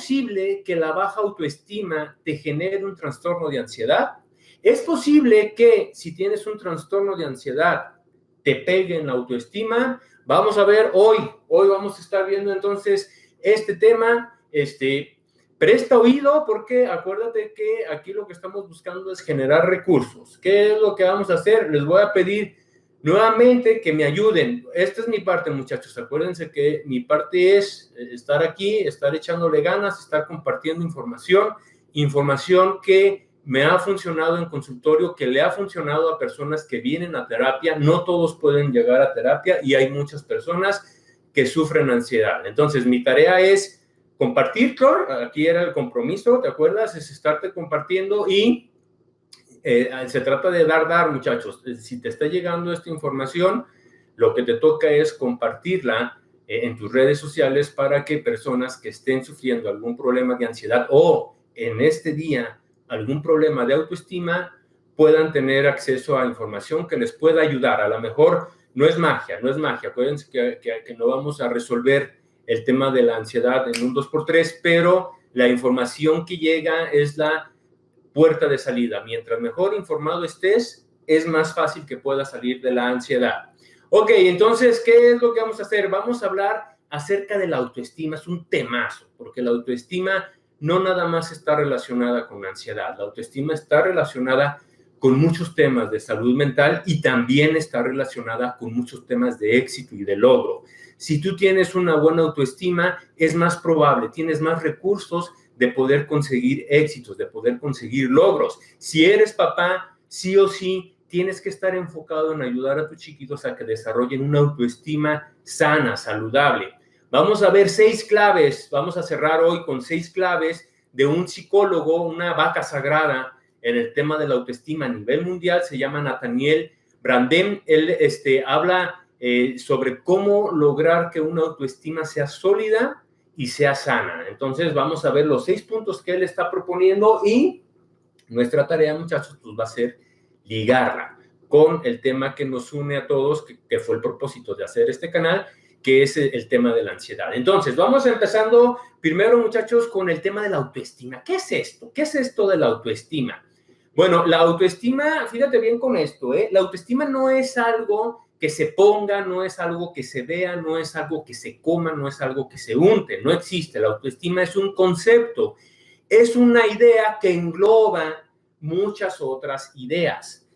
posible que la baja autoestima te genere un trastorno de ansiedad? ¿Es posible que si tienes un trastorno de ansiedad te pegue en la autoestima? Vamos a ver hoy vamos a estar viendo entonces este tema. Presta oído porque acuérdate que aquí lo que estamos buscando es generar recursos. ¿Qué es lo que vamos a hacer? Les voy a pedir nuevamente que me ayuden. Esta es mi parte, muchachos. Acuérdense que mi parte es estar aquí, estar echándole ganas, estar compartiendo información que me ha funcionado en consultorio, que le ha funcionado a personas que vienen a terapia. No todos pueden llegar a terapia y hay muchas personas que sufren ansiedad. Entonces, mi tarea es compartir, aquí era el compromiso, ¿te acuerdas? Es estarte compartiendo y se trata de dar, muchachos. Si te está llegando esta información, lo que te toca es compartirla en tus redes sociales para que personas que estén sufriendo algún problema de ansiedad o en este día algún problema de autoestima puedan tener acceso a información que les pueda ayudar. A lo mejor no es magia. Acuérdense que no vamos a resolver el tema de la ansiedad en un 2x3, pero la información que llega es la puerta de salida. Mientras mejor informado estés, es más fácil que puedas salir de la ansiedad. Ok, entonces, ¿qué es lo que vamos a hacer? Vamos a hablar acerca de la autoestima. Es un temazo, porque la autoestima no nada más está relacionada con la ansiedad. La autoestima está relacionada con muchos temas de salud mental y también está relacionada con muchos temas de éxito y de logro. Si tú tienes una buena autoestima, es más probable, tienes más recursos de poder conseguir éxitos, de poder conseguir logros. Si eres papá, sí o sí, tienes que estar enfocado en ayudar a tus chiquitos a que desarrollen una autoestima sana, saludable. Vamos a ver 6 claves, vamos a cerrar hoy con 6 claves de un psicólogo, una vaca sagrada en el tema de la autoestima a nivel mundial, se llama Nathaniel Branden. Él habla sobre cómo lograr que una autoestima sea sólida y sea sana. Entonces vamos a ver los 6 puntos que él está proponiendo y nuestra tarea, muchachos, pues va a ser ligarla con el tema que nos une a todos, que fue el propósito de hacer este canal, que es el tema de la ansiedad. Entonces, vamos empezando primero, muchachos, con el tema de la autoestima. ¿Qué es esto? ¿Qué es esto de la autoestima? Bueno, la autoestima, fíjate bien con esto, la autoestima no es algo que se ponga, no es algo que se vea, no es algo que se coma, no es algo que se unte, no existe. La autoestima es un concepto, es una idea que engloba muchas otras ideas.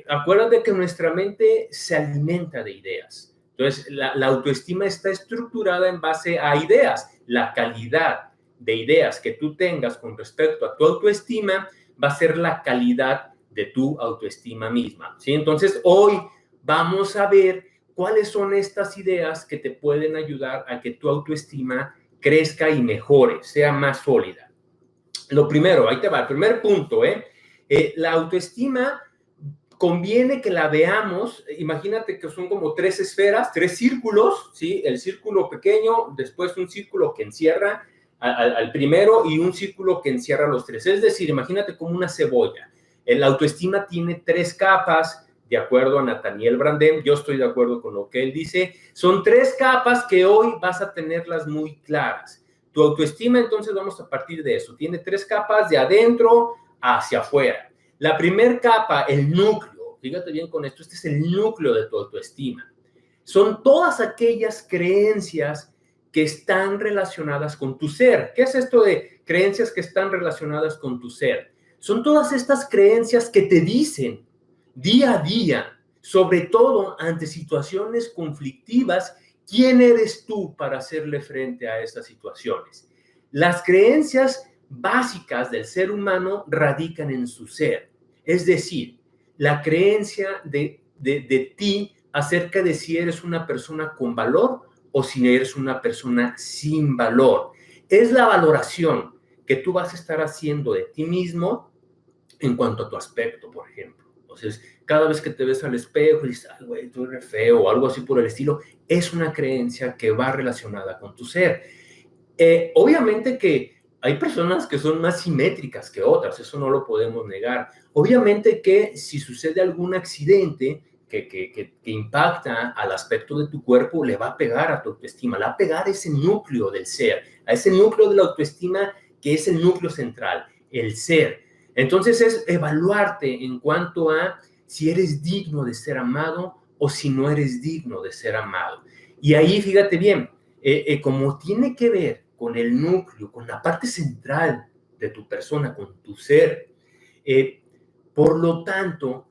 Acuérdate que nuestra mente se alimenta de ideas. Entonces, la autoestima está estructurada en base a ideas. La calidad de ideas que tú tengas con respecto a tu autoestima va a ser la calidad de tu autoestima misma, ¿sí? Entonces, hoy vamos a ver cuáles son estas ideas que te pueden ayudar a que tu autoestima crezca y mejore, sea más sólida. Lo primero, ahí te va, el primer punto, la autoestima conviene que la veamos. Imagínate que son como 3 esferas, 3 círculos, ¿sí? El círculo pequeño, después un círculo que encierra al primero y un círculo que encierra los 3. Es decir, imagínate como una cebolla. La autoestima tiene 3 capas, de acuerdo a Nathaniel Branden. Yo estoy de acuerdo con lo que él dice. Son 3 capas que hoy vas a tenerlas muy claras. Tu autoestima, entonces, vamos a partir de eso. Tiene 3 capas de adentro hacia afuera. La primera capa, el núcleo, fíjate bien con esto, este es el núcleo de tu autoestima. Son todas aquellas creencias que están relacionadas con tu ser. ¿Qué es esto de creencias que están relacionadas con tu ser? Son todas estas creencias que te dicen día a día, sobre todo ante situaciones conflictivas, quién eres tú para hacerle frente a esas situaciones. Las creencias básicas del ser humano radican en su ser. Es decir, la creencia de ti acerca de si eres una persona con valor o si eres una persona sin valor. Es la valoración que tú vas a estar haciendo de ti mismo en cuanto a tu aspecto, por ejemplo. Entonces, cada vez que te ves al espejo y dices, ay, güey, tú eres feo o algo así por el estilo, es una creencia que va relacionada con tu ser. Obviamente que hay personas que son más simétricas que otras, eso no lo podemos negar. Obviamente que si sucede algún accidente que impacta al aspecto de tu cuerpo le va a pegar a tu autoestima, le va a pegar a ese núcleo del ser, a ese núcleo de la autoestima que es el núcleo central, el ser. Entonces es evaluarte en cuanto a si eres digno de ser amado o si no eres digno de ser amado. Y ahí fíjate bien, como tiene que ver con el núcleo, con la parte central de tu persona, con tu ser, por lo tanto,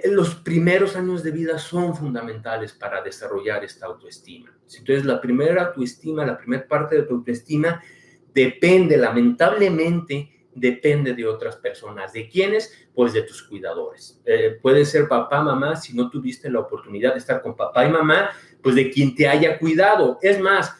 los primeros años de vida son fundamentales para desarrollar esta autoestima. Entonces, la primera autoestima, la primera parte de tu autoestima depende, lamentablemente, depende de otras personas. ¿De quiénes? Pues de tus cuidadores. Puede ser papá, mamá, si no tuviste la oportunidad de estar con papá y mamá, pues de quien te haya cuidado. Es más,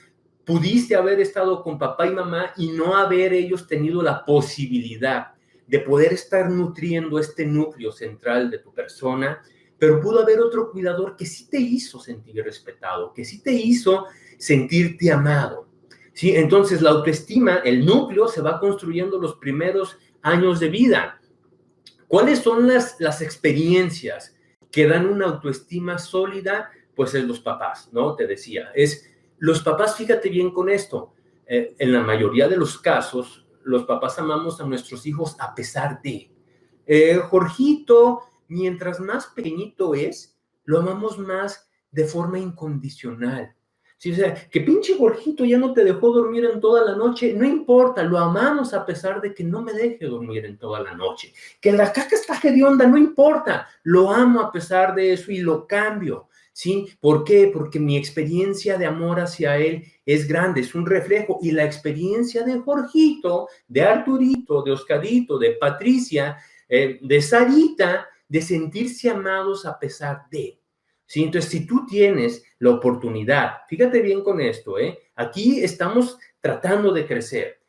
pudiste haber estado con papá y mamá y no haber ellos tenido la posibilidad de poder estar nutriendo este núcleo central de tu persona, pero pudo haber otro cuidador que sí te hizo sentir respetado, que sí te hizo sentirte amado. ¿Sí? Entonces la autoestima, el núcleo, se va construyendo los primeros años de vida. ¿Cuáles son las experiencias que dan una autoestima sólida? Pues es los papás, ¿no? Te decía, es los papás, fíjate bien con esto, en la mayoría de los casos, los papás amamos a nuestros hijos a pesar de. Jorgito, mientras más pequeñito es, lo amamos más de forma incondicional. Sí, o sea, que pinche Jorgito ya no te dejó dormir en toda la noche, no importa, lo amamos a pesar de que no me deje dormir en toda la noche. Que la caca está hedionda, no importa, lo amo a pesar de eso y lo cambio. ¿Sí? ¿Por qué? Porque mi experiencia de amor hacia él es grande, es un reflejo. Y la experiencia de Jorgito, de Arturito, de Oscarito, de Patricia, de Sarita, de sentirse amados a pesar de. ¿Sí? Entonces, si tú tienes la oportunidad, fíjate bien con esto, aquí estamos tratando de crecer.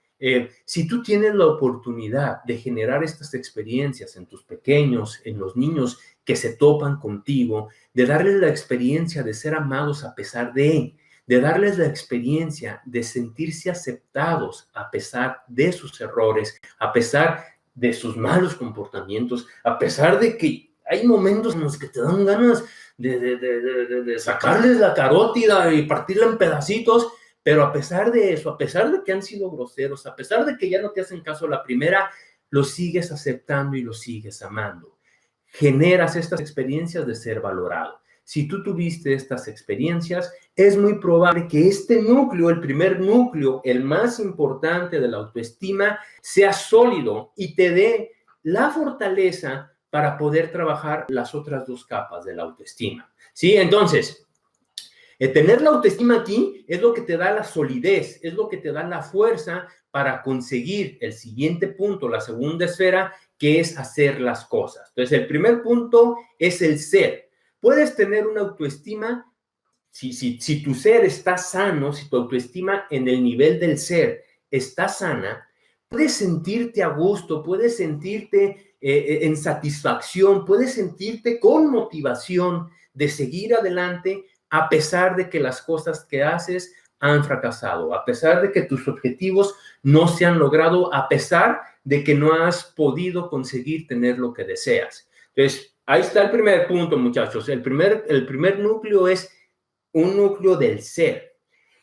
Si tú tienes la oportunidad de generar estas experiencias en tus pequeños, en los niños que se topan contigo, de darles la experiencia de ser amados a pesar de darles la experiencia de sentirse aceptados a pesar de sus errores, a pesar de sus malos comportamientos, a pesar de que hay momentos en los que te dan ganas de sacarles la carótida y partirla en pedacitos, pero a pesar de eso, a pesar de que han sido groseros, a pesar de que ya no te hacen caso a la primera, los sigues aceptando y los sigues amando. Generas estas experiencias de ser valorado. Si tú tuviste estas experiencias, es muy probable que este núcleo, el primer núcleo, el más importante de la autoestima, sea sólido y te dé la fortaleza para poder trabajar las otras dos capas de la autoestima. ¿Sí? Entonces, tener la autoestima aquí es lo que te da la solidez, es lo que te da la fuerza para conseguir el siguiente punto, la segunda esfera, que es hacer las cosas. Entonces, el primer punto es el ser. Puedes tener una autoestima, si tu ser está sano, si tu autoestima en el nivel del ser está sana, puedes sentirte a gusto, puedes sentirte en satisfacción, puedes sentirte con motivación de seguir adelante a pesar de que las cosas que haces han fracasado, a pesar de que tus objetivos no se han logrado, a pesar de que no has podido conseguir tener lo que deseas. Entonces, ahí está el primer punto, muchachos. El primer núcleo es un núcleo del ser.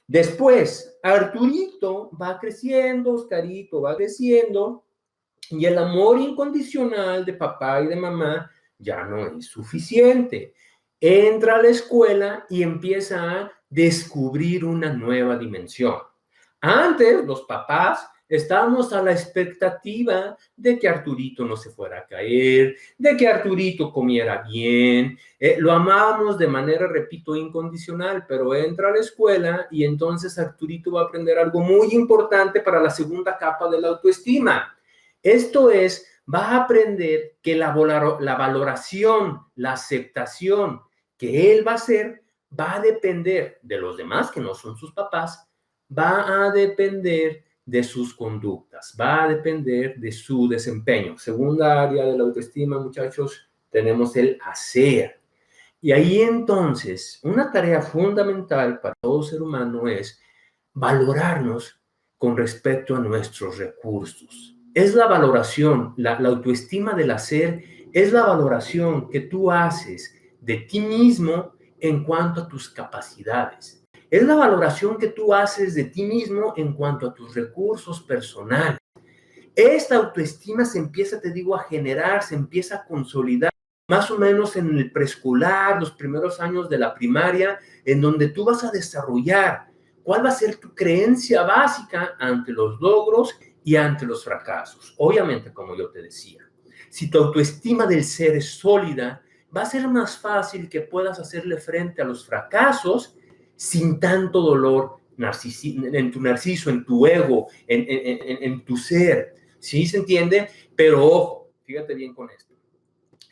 Después, Arturito va creciendo, Oscarito va creciendo, y el amor incondicional de papá y de mamá ya no es suficiente. Entra a la escuela y empieza a descubrir una nueva dimensión. Antes, los papás estábamos a la expectativa de que Arturito no se fuera a caer, de que Arturito comiera bien. Lo amábamos de manera, repito, incondicional, pero entra a la escuela y entonces Arturito va a aprender algo muy importante para la segunda capa de la autoestima. Esto es, va a aprender que la valoración, la aceptación que él va a hacer va a depender de los demás, que no son sus papás, va a depender de sus conductas, va a depender de su desempeño. Segunda área de la autoestima, muchachos, tenemos el hacer. Y ahí entonces, una tarea fundamental para todo ser humano es valorarnos con respecto a nuestros recursos. Es la valoración, la autoestima del hacer es la valoración que tú haces de ti mismo en cuanto a tus capacidades. Es la valoración que tú haces de ti mismo en cuanto a tus recursos personales. Esta autoestima se empieza, te digo, a generar, se empieza a consolidar más o menos en el preescolar, los primeros años de la primaria, en donde tú vas a desarrollar cuál va a ser tu creencia básica ante los logros y ante los fracasos. Obviamente, como yo te decía, si tu autoestima del ser es sólida, va a ser más fácil que puedas hacerle frente a los fracasos sin tanto dolor en tu narciso, en tu ego, en tu ser. ¿Sí se entiende? Pero ojo, fíjate bien con esto.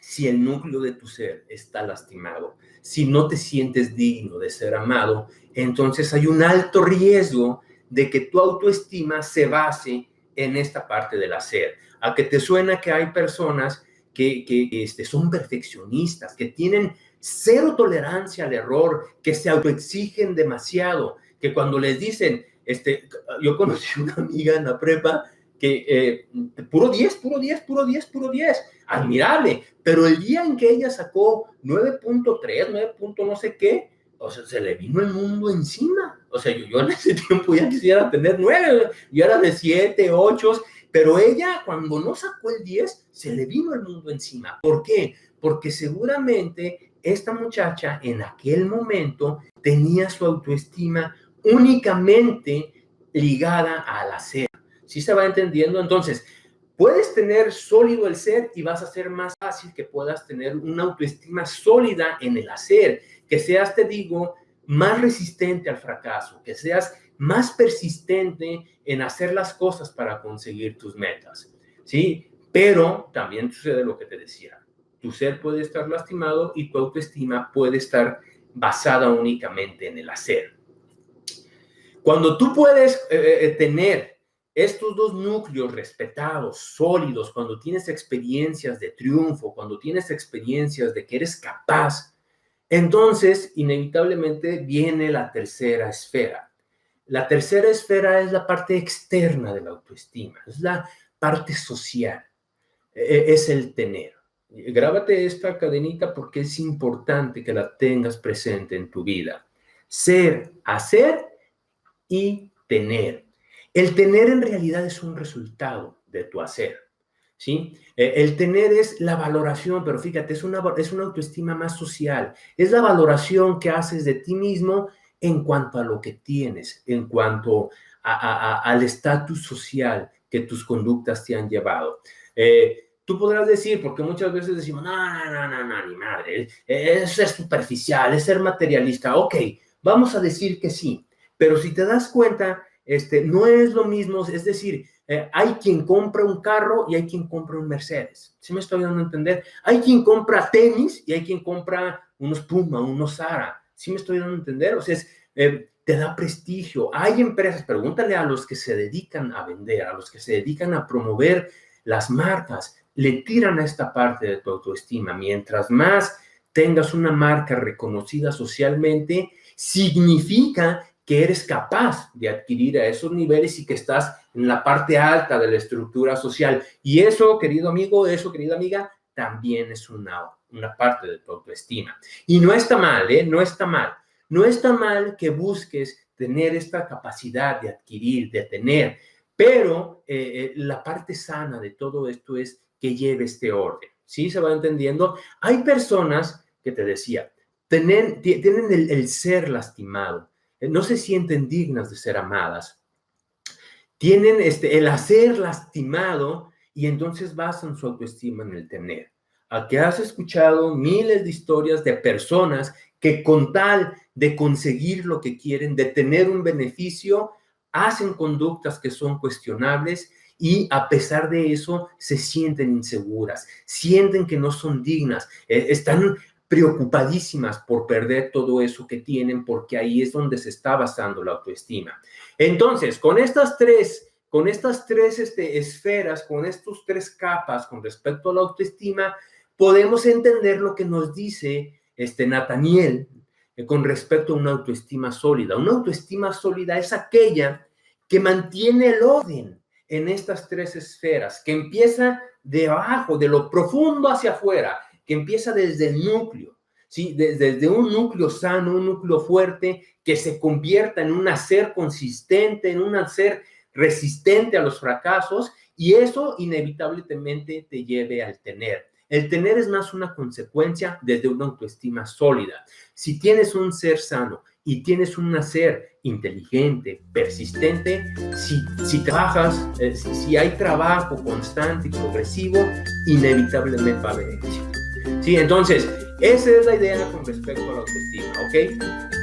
Si el núcleo de tu ser está lastimado, si no te sientes digno de ser amado, entonces hay un alto riesgo de que tu autoestima se base en esta parte del hacer. ¿A que te suena que hay personas que son perfeccionistas, que tienen cero tolerancia al error, que se autoexigen demasiado, que cuando les dicen, yo conocí una amiga en la prepa que puro 10, puro 10, puro 10, puro 10, admirable, pero el día en que ella sacó 9.3, 9. No sé qué, o sea, se le vino el mundo encima. O sea, yo en ese tiempo ya quisiera tener 9, yo era de 7, 8, pero ella cuando no sacó el 10, se le vino el mundo encima. ¿Por qué? Porque seguramente esta muchacha en aquel momento tenía su autoestima únicamente ligada al hacer. ¿Sí se va entendiendo? Entonces, puedes tener sólido el ser y vas a ser más fácil que puedas tener una autoestima sólida en el hacer, que seas, te digo, más resistente al fracaso, que seas más persistente en hacer las cosas para conseguir tus metas, ¿sí? Pero también sucede lo que te decía. Tu ser puede estar lastimado y tu autoestima puede estar basada únicamente en el hacer. Cuando tú puedes tener estos dos núcleos respetados, sólidos, cuando tienes experiencias de triunfo, cuando tienes experiencias de que eres capaz, entonces inevitablemente viene la tercera esfera. La tercera esfera es la parte externa de la autoestima, es la parte social, es el tener. Grábate esta cadenita porque es importante que la tengas presente en tu vida. Ser, hacer y tener. El tener en realidad es un resultado de tu hacer, ¿sí? El tener es la valoración, pero fíjate, es una autoestima más social, es la valoración que haces de ti mismo en cuanto a lo que tienes, en cuanto al estatus social que tus conductas te han llevado. Tú podrás decir, porque muchas veces decimos, no, ni madre, es ser superficial, es ser materialista. Ok, vamos a decir que sí, pero si te das cuenta, no es lo mismo, es decir, hay quien compra un carro y hay quien compra un Mercedes. ¿Sí me estoy dando a entender? Hay quien compra tenis y hay quien compra unos Puma, unos Zara. ¿Sí me estoy dando a entender? O sea, te da prestigio. Hay empresas, pregúntale a los que se dedican a vender, a los que se dedican a promover las marcas, le tiran a esta parte de tu autoestima. Mientras más tengas una marca reconocida socialmente, significa que eres capaz de adquirir a esos niveles y que estás en la parte alta de la estructura social. Y eso, querido amigo, eso, querida amiga, también es una parte de tu autoestima. Y no está mal, ¿eh? No está mal. No está mal que busques tener esta capacidad de adquirir, de tener, pero la parte sana de todo esto es que lleve este orden. ¿Sí se va entendiendo? Hay personas que te decía, tienen el ser lastimado, no se sienten dignas de ser amadas, tienen el hacer lastimado y entonces basan su autoestima en el tener. ¿A qué has escuchado miles de historias de personas que con tal de conseguir lo que quieren, de tener un beneficio, hacen conductas que son cuestionables y a pesar de eso se sienten inseguras, sienten que no son dignas, están preocupadísimas por perder todo eso que tienen porque ahí es donde se está basando la autoestima. Entonces, con estas tres esferas, con estas tres capas con respecto a la autoestima, podemos entender lo que nos dice Nathaniel con respecto a una autoestima sólida. Una autoestima sólida es aquella que mantiene el orden en estas tres esferas, que empieza de abajo, de lo profundo hacia afuera, que empieza desde el núcleo, ¿sí? Desde un núcleo sano, un núcleo fuerte, que se convierta en un ser consistente, en un ser resistente a los fracasos, y eso inevitablemente te lleve al tener. El tener es más una consecuencia desde una autoestima sólida. Si tienes un ser sano y tienes un ser inteligente, persistente, si trabajas, si hay trabajo constante y progresivo, inevitablemente va a haber éxito. Sí, entonces, esa es la idea con respecto a la autoestima, ¿ok?